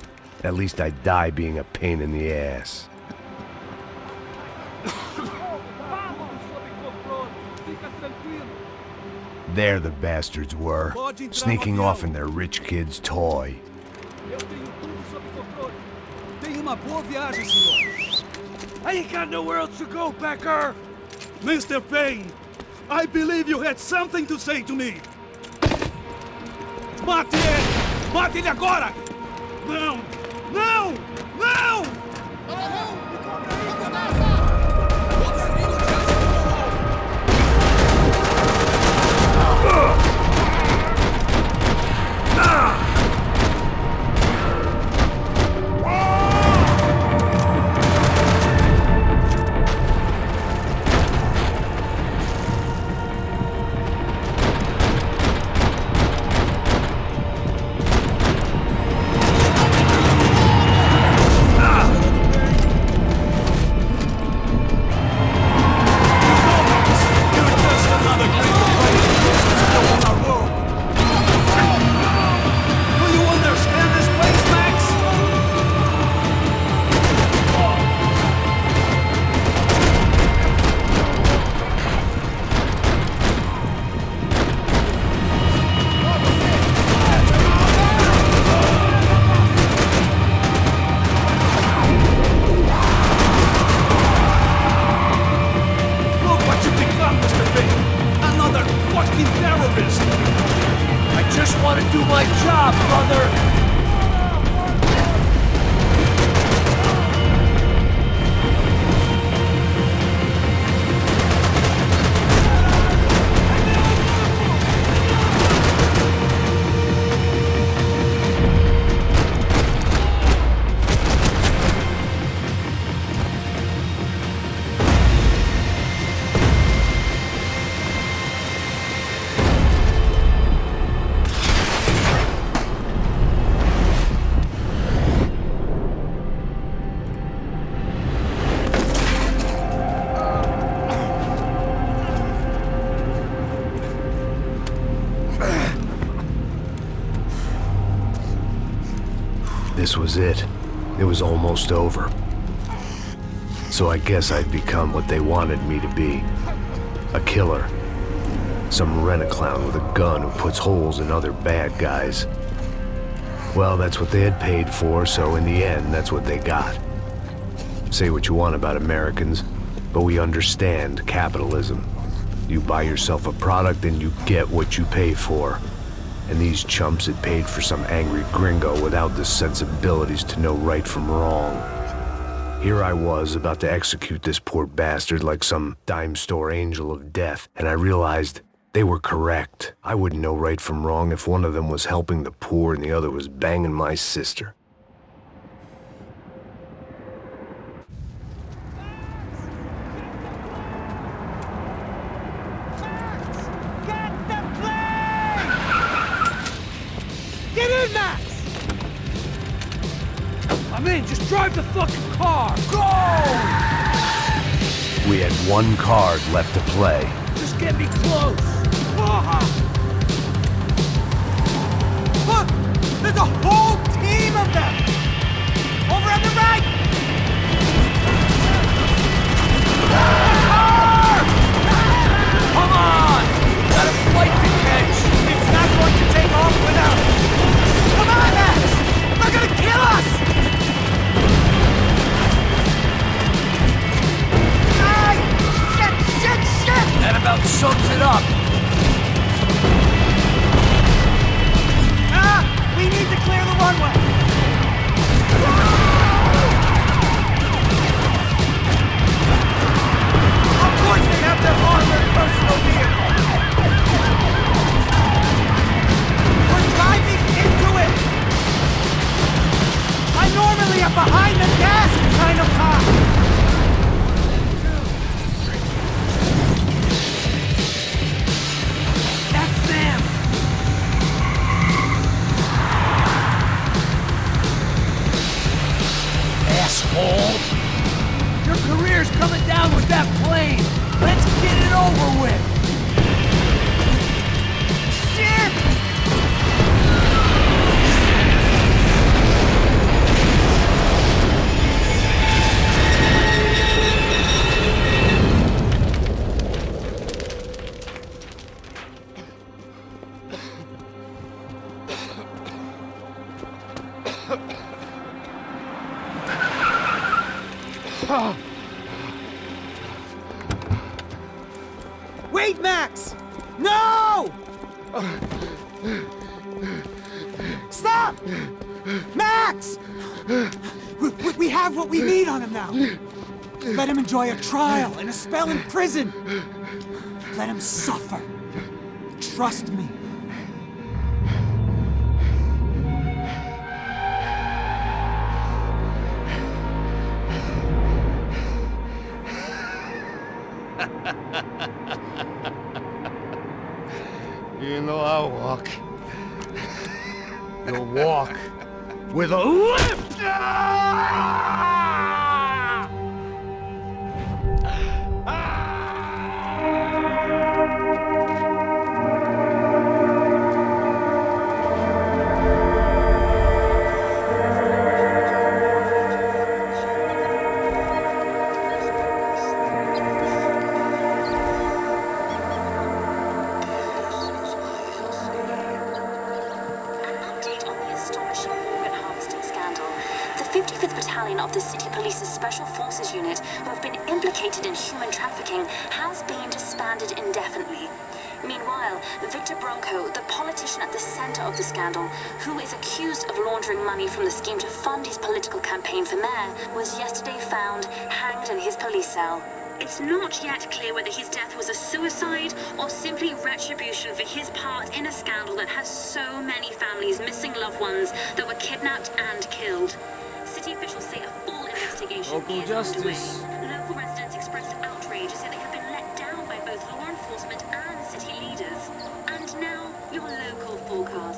Speaker 2: At least I'd die being a pain in the ass. There the bastards were, sneaking off in their rich kid's toy.
Speaker 3: I ain't got nowhere else to go, Becker! Mr. Payne, I believe you had something to say to me. Mate ele! Mate ele agora! Não! Não! Não!
Speaker 2: This was it. It was almost over. So I guess I'd become what they wanted me to be. A killer. Some rent-a-clown with a gun who puts holes in other bad guys. Well, that's what they had paid for, so in the end, that's what they got. Say what you want about Americans, but we understand capitalism. You buy yourself a product and you get what you pay for. And these chumps had paid for some angry gringo without the sensibilities to know right from wrong. Here I was, about to execute this poor bastard like some dime store angel of death, and I realized they were correct. I wouldn't know right from wrong if one of them was helping the poor and the other was banging my sister.
Speaker 3: Get in, Max! I'm in, just drive the fucking car! Go!
Speaker 2: We had one card left to play.
Speaker 3: Just get me close! Look! There's a whole team of them! Over on the right! Come on! Got a flight to catch! It's not going to take off without it! Come on, Max! They're gonna kill us! Ay! Shit! That about sums it up. We need to clear the runway!
Speaker 12: assholes! Your career's coming down with that plane! Let's get it over with! Shit!
Speaker 8: Wait, Max! No! Stop! Max! We have what we need on him now. Let him enjoy a trial and a spell in prison. Let him suffer. Trust me.
Speaker 11: You know I'll walk. You'll walk with a lift!
Speaker 13: The 55th Battalion of the City Police's Special Forces Unit, who have been implicated in human trafficking, has been disbanded indefinitely. Meanwhile, Victor Bronco, the politician at the center of the scandal, who is accused of laundering money from the scheme to fund his political campaign for mayor, was yesterday found hanged in his police cell. It's not yet clear whether his death was a suicide or simply retribution for his part in a scandal that has so many families missing loved ones that were kidnapped and killed. City officials say a full investigation is
Speaker 12: justice.
Speaker 13: underway. Local residents expressed outrage, say they have been let down by both law enforcement and city leaders. And now, your local forecast.